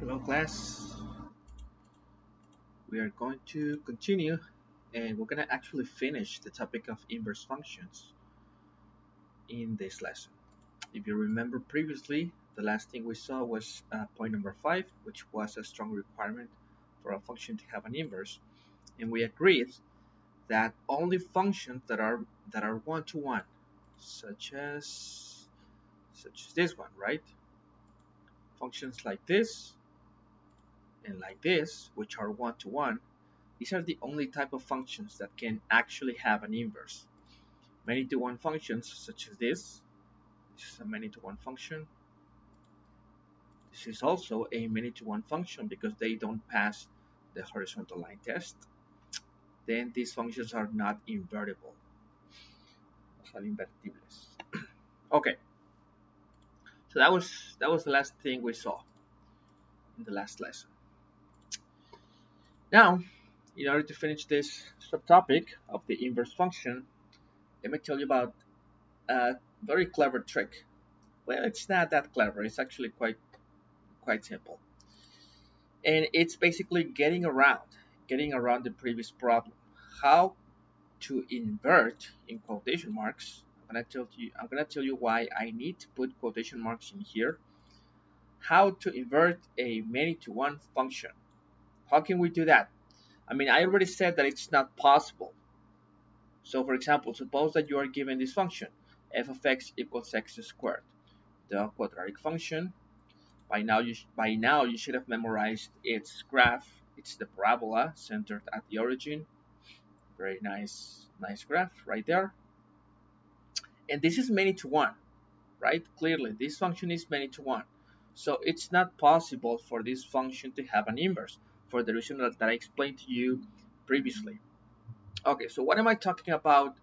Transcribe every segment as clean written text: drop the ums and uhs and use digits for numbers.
Hello class, we are going to continue and we're going to actually finish the topic of inverse functions in this lesson. If you remember previously, the last thing we saw was point number 5, which was a strong requirement for a function to have an inverse, and we agreed that only functions that are one-to-one, such as this one, right? Functions like this and like this, which are one-to-one, these are the only type of functions that can actually have an inverse. Many-to-one functions such as this is a many-to-one function. This is also a many-to-one function because they don't pass the horizontal line test. Then these functions are not invertible. Son invertibles. Okay, so that was the last thing we saw in the last lesson. Now, in order to finish this subtopic of the inverse function, let me tell you about a very clever trick. Well, it's not that clever. It's actually quite simple, and it's basically getting around the previous problem. How to invert in quotation marks. I'm gonna tell you why I need to put quotation marks in here. How to invert a many-to-one function. How can we do that? I mean, I already said that it's not possible. So, for example, suppose that you are given this function, f of x equals x squared, the quadratic function. By now you should have memorized its graph. It's the parabola centered at the origin. Very nice graph right there. And this is many to one, right? Clearly, this function is many to one. So it's not possible for this function to have an inverse for the reason that I explained to you previously. Okay, so what am I talking about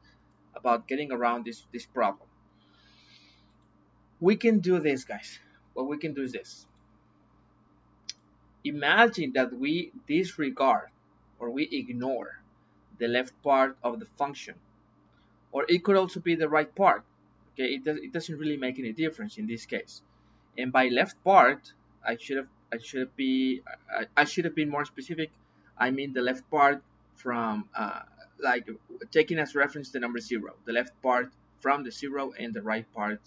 getting around this problem? We can do this, guys. What we can do is this. Imagine that we disregard or we ignore the left part of the function, or it could also be the right part. Okay, it doesn't really make any difference in this case. And by left part, I should have been more specific. I mean the left part from like taking as reference the number 0, the left part from the 0 and the right part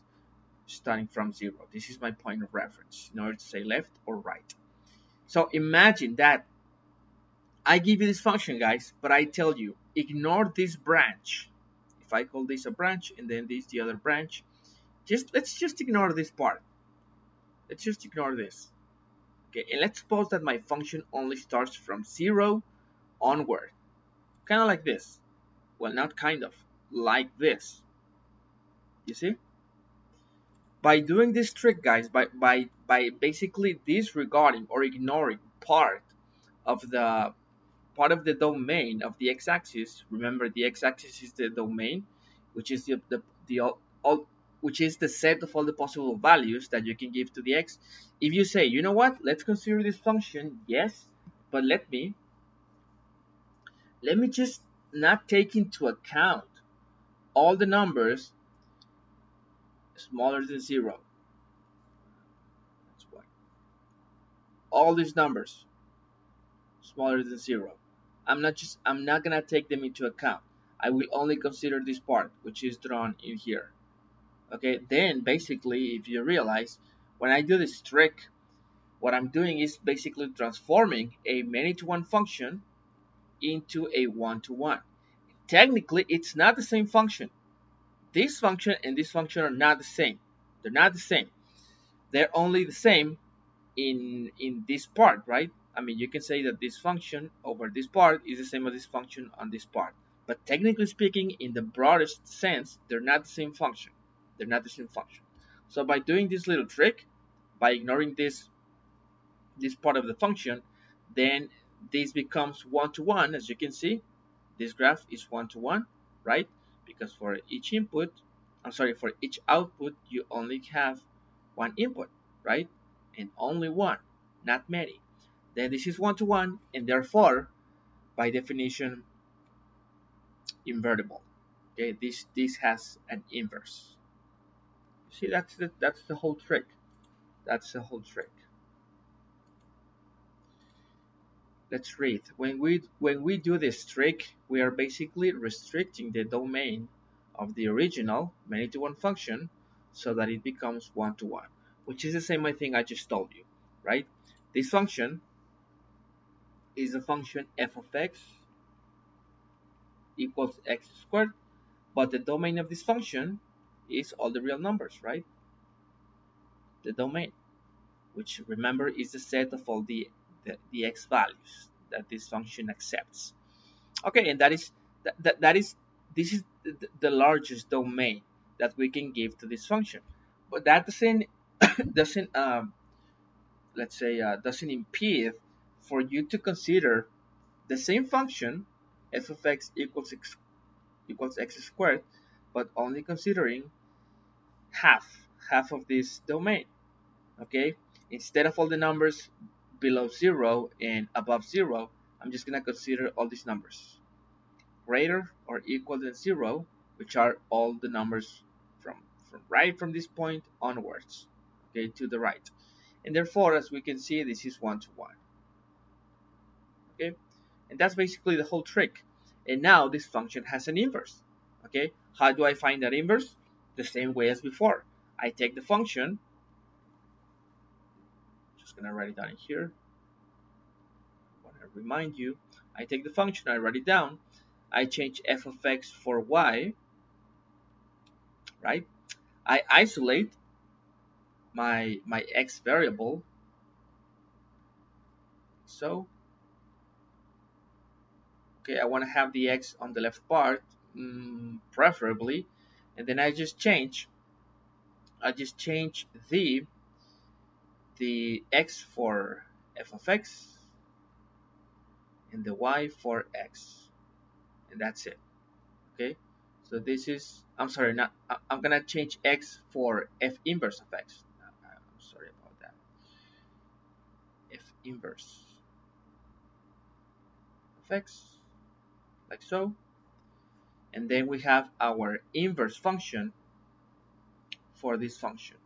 starting from 0. This is my point of reference in order to say left or right. So imagine that I give you this function, guys, but I tell you, ignore this branch. If I call this a branch and then this the other branch, let's just ignore this part. Let's just ignore this. Okay, and let's suppose that my function only starts from 0 onward. Kind of like this. Well, not kind of, like this. You see? By doing this trick, guys, by basically disregarding or ignoring of the domain of the x-axis. Remember, the x-axis is the domain, which is all, which is the set of all the possible values that you can give to the x. If you say, you know what, let's consider this function, yes, but let me just not take into account all the numbers smaller than 0. That's why. All these numbers smaller than 0. I'm not gonna take them into account. I will only consider this part, which is drawn in here. Okay, then basically, if you realize, when I do this trick, what I'm doing is basically transforming a many-to-one function into a one-to-one. Technically, it's not the same function. This function and this function are not the same. They're not the same. They're only the same in this part, right? I mean, you can say that this function over this part is the same as this function on this part. But technically speaking, in the broadest sense, they're not the same function. They're not the same function. So by doing this little trick, by ignoring this part of the function, then this becomes one-to-one. As you can see, this graph is one-to-one, right? Because for each input, for each output, you only have one input, right? And only one, not many. Then this is one-to-one, and therefore, by definition, invertible. Okay, this has an inverse. See, that's the whole trick. That's the whole trick. Let's read. When we do this trick, we are basically restricting the domain of the original many to one function so that it becomes one to one, which is the same thing I just told you, right? This function is a function f of x equals x squared, but the domain of this function is all the real numbers, right? The domain, which remember is the set of all the x values that this function accepts. Okay, and that is this is the largest domain that we can give to this function, but that doesn't doesn't let's say doesn't impede for you to consider the same function f of x equals x squared, but only considering half of this domain. Okay, instead of all the numbers below zero and above zero, I'm just gonna consider all these numbers greater or equal than zero, which are all the numbers from right from this point onwards, okay, to the right. And therefore, as we can see, this is one to one. Okay, and that's basically the whole trick. And now this function has an inverse. Okay, how do I find that inverse? The same way as before. I take the function, just gonna write it down here. I want to remind you, I take the function, I write it down, I change f of x for y, right? I isolate my x variable, so okay, I want to have the x on the left part, preferably, and then I just change the x for f of x and the y for x, and that's it. Okay, so this is, I'm sorry, not I'm gonna change x for f inverse of x. I'm sorry about that. F inverse of x, like so, and then we have our inverse function for this function.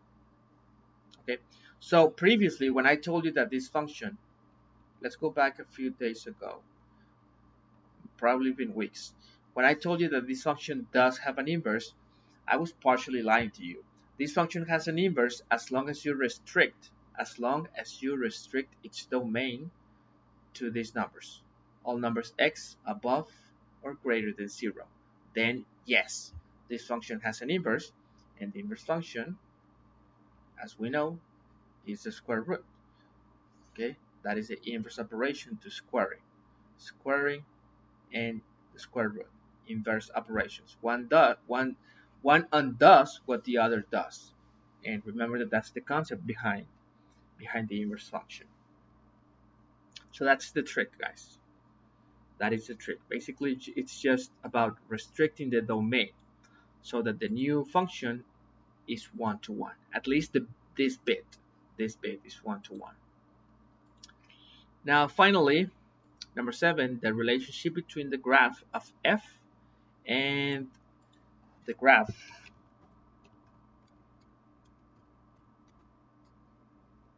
Okay, so previously when I told you that this function, let's go back a few days ago, probably been weeks, when I told you that this function does have an inverse, I was partially lying to you. This function has an inverse as long as you restrict its domain to these numbers, all numbers x above or greater than 0. Then yes, this function has an inverse, and the inverse function, as we know, is the square root. Okay, that is the inverse operation to squaring and the square root, inverse operations. One undoes what the other does, and remember that that's the concept behind the inverse function. So that's the trick, guys. That is the trick. Basically, it's just about restricting the domain so that the new function is one to one. At least this bit is one to one. Now, finally, number 7, the relationship between the graph of f and the graph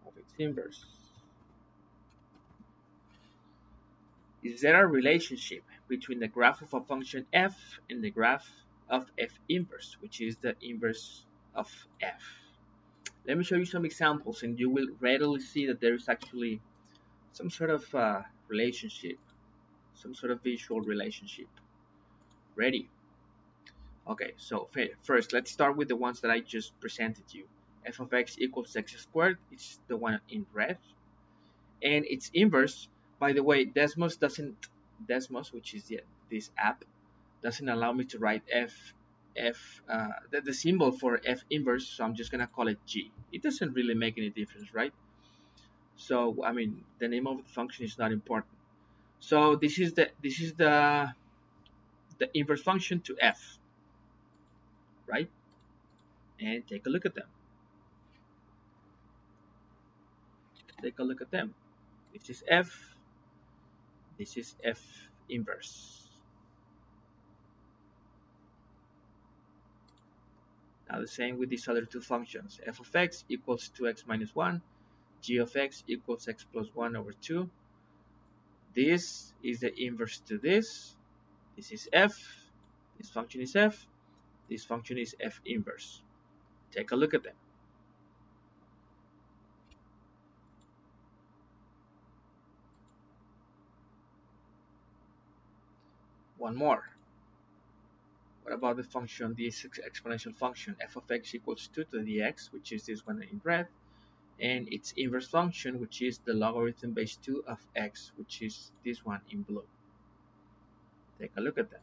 of its inverse. Is there a relationship between the graph of a function f and the graph of f inverse, which is the inverse of f? Let me show you some examples and you will readily see that there is actually some sort of relationship, some sort of visual relationship. Ready? Okay, so first let's start with the ones that I just presented you. F of x equals x squared, it's the one in red. And its inverse, by the way, Desmos, which is this app, doesn't allow me to write the symbol for f inverse, so I'm just gonna call it g. It doesn't really make any difference, right? So I mean, the name of the function is not important. So this is the inverse function to f, right? And take a look at them. Take a look at them. This is f. This is f inverse. Now the same with these other two functions. F of x equals 2x minus 1. G of x equals x plus 1 over 2. This is the inverse to this. This is f. This function is f. This function is f inverse. Take a look at them. One more. What about the function, the exponential function f of x equals 2 to the x, which is this one in red, and its inverse function, which is the logarithm base 2 of x, which is this one in blue. Take a look at that.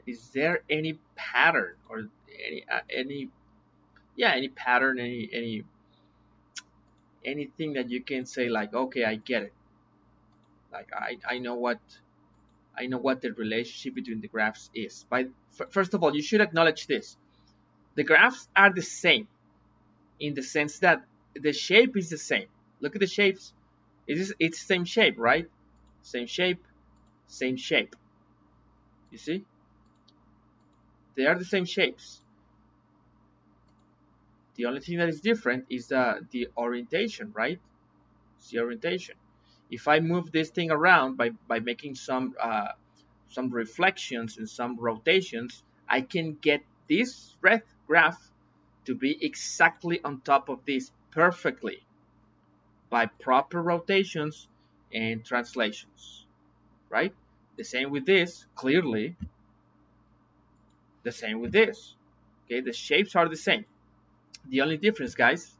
Is there any pattern or any pattern, anything that you can say like, okay, I get it, like I know what the relationship between the graphs is. First of all, you should acknowledge this: the graphs are the same in the sense that the shape is the same. Look at the shapes. It's same shape, right? Same shape, same shape. You see, they are the same shapes. The only thing that is different is the orientation, right? It's the orientation. If I move this thing around by making some reflections and some rotations, I can get this red graph to be exactly on top of this perfectly by proper rotations and translations, right? The same with this, clearly. The same with this. Okay, the shapes are the same. The only difference, guys,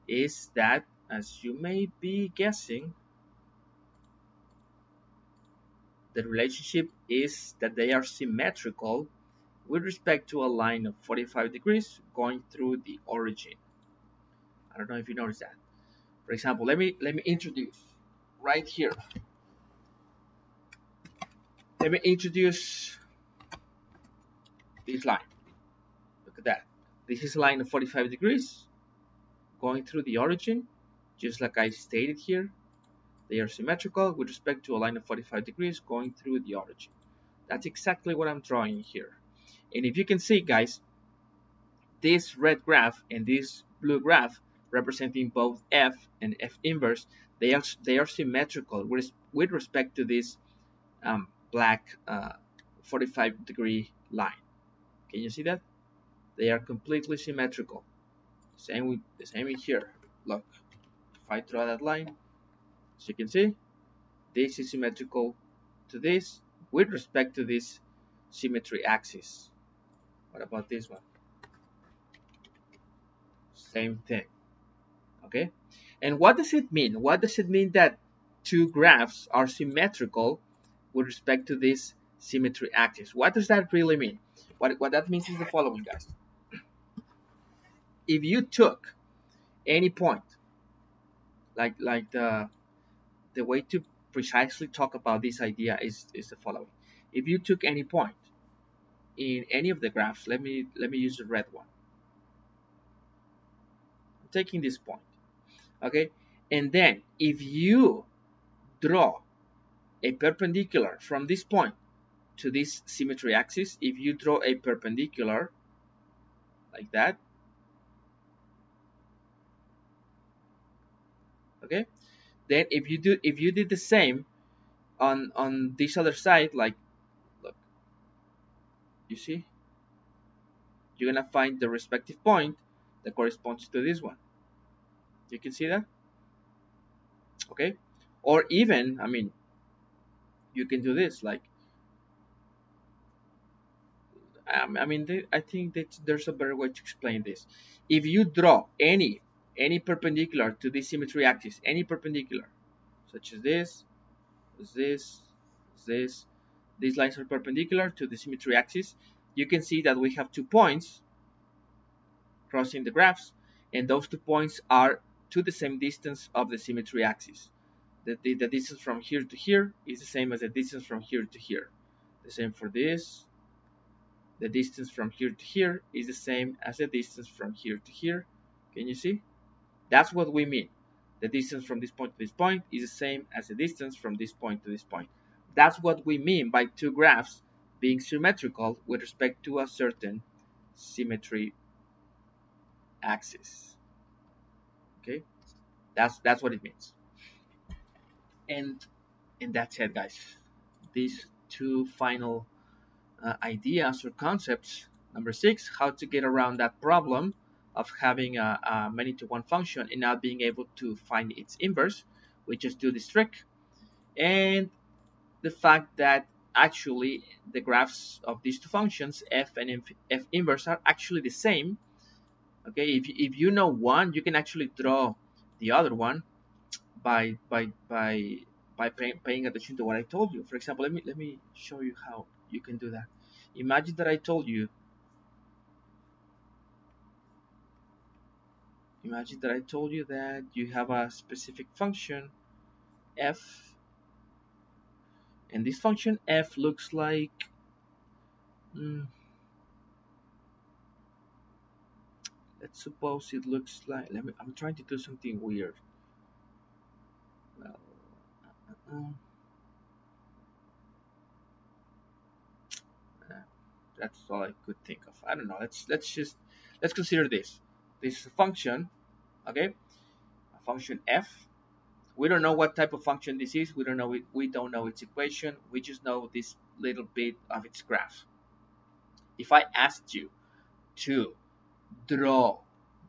is that, as you may be guessing, the relationship is that they are symmetrical with respect to a line of 45 degrees going through the origin. I don't know if you noticed that. For example, let me introduce right here. Let me introduce this line. Look at that. This is a line of 45 degrees going through the origin, just like I stated here. They are symmetrical with respect to a line of 45 degrees going through the origin. That's exactly what I'm drawing here. And if you can see, guys, this red graph and this blue graph representing both f and f inverse, they are symmetrical with respect to this black 45 degree line. Can you see that? They are completely symmetrical. The same in here. Look, if I draw that line, as you can see, this is symmetrical to this with respect to this symmetry axis. What about this one? Same thing. Okay, and what does it mean? What does it mean that two graphs are symmetrical with respect to this symmetry axis? What does that really mean? What that means is the following, guys. If you took any point, like the way to precisely talk about this idea is the following. If you took any point in any of the graphs, let me use the red one. I'm taking this point, okay, and then if you draw a perpendicular from this point to this symmetry axis, if you draw a perpendicular like that, okay, then if you did the same on this other side, like, look, you see, you're gonna find the respective point that corresponds to this one. You can see that, okay? Or even, I mean, you can do this, like, I think that there's a better way to explain this. If you draw any perpendicular to this symmetry axis, any perpendicular, such as this, this, this, these lines are perpendicular to the symmetry axis, you can see that we have 2 points crossing the graphs, and those 2 points are to the same distance of the symmetry axis. The distance from here to here is the same as the distance from here to here. The same for this. The distance from here to here is the same as the distance from here to here. Can you see? That's what we mean. The distance from this point to this point is the same as the distance from this point to this point. That's what we mean by two graphs being symmetrical with respect to a certain symmetry axis. Okay, that's what it means. And that's it, guys. These two final ideas or concepts. Number 6, how to get around that problem of having a many to one function and not being able to find its inverse. We just do this trick. And the fact that actually the graphs of these two functions, f and f inverse, are actually the same. Okay, if you know one, you can actually draw the other one by paying attention to what I told you. For example, let me show you how you can do that. Imagine that I told you. Imagine that I told you that you have a specific function f, and this function f looks like. Mm, let's suppose it looks like. I'm trying to do something weird. Well, uh, uh, that's all I could think of. I don't know. Let's consider this. This is a function, okay? A function f. We don't know what type of function this is. We don't know it. We don't know its equation. We just know this little bit of its graph. If I asked you to draw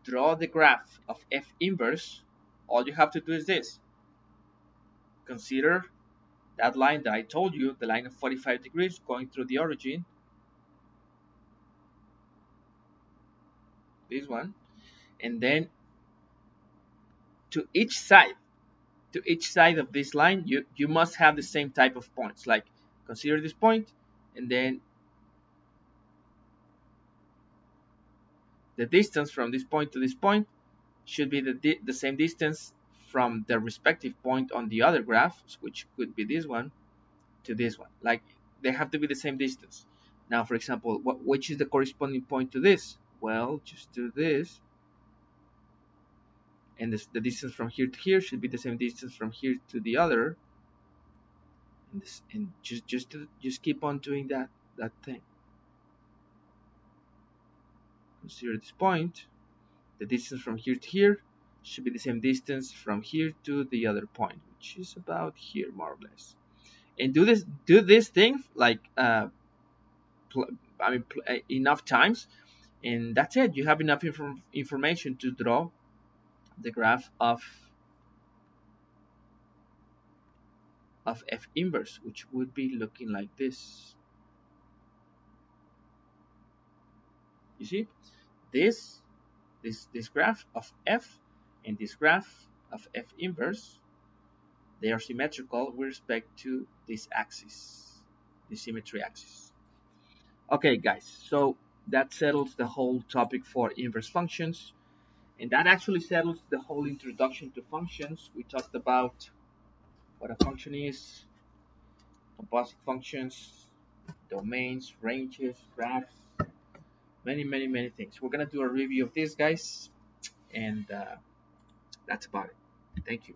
the graph of f inverse, all you have to do is this. Consider that line that I told you, the line of 45 degrees going through the origin, this one, and then to each side of this line, you must have the same type of points. Like, consider this point, and then the distance from this point to this point should be the same distance from the respective point on the other graph, which could be this one, to this one. Like, they have to be the same distance. Now, for example, which is the corresponding point to this? Well, just do this, and the distance from here to here should be the same distance from here to the other, and just keep on doing that thing. Consider this point. The distance from here to here should be the same distance from here to the other point, which is about here, more or less. And do this thing like enough times, and that's it. You have enough information to draw the graph of f inverse, which would be looking like this. You see, this this graph of f and this graph of f inverse, they are symmetrical with respect to this axis, the symmetry axis. Okay, guys, so that settles the whole topic for inverse functions, and that actually settles the whole introduction to functions. We talked about what a function is, composite functions, domains, ranges, graphs, many things. We're gonna do a review of this, guys, and that's about it. Thank you.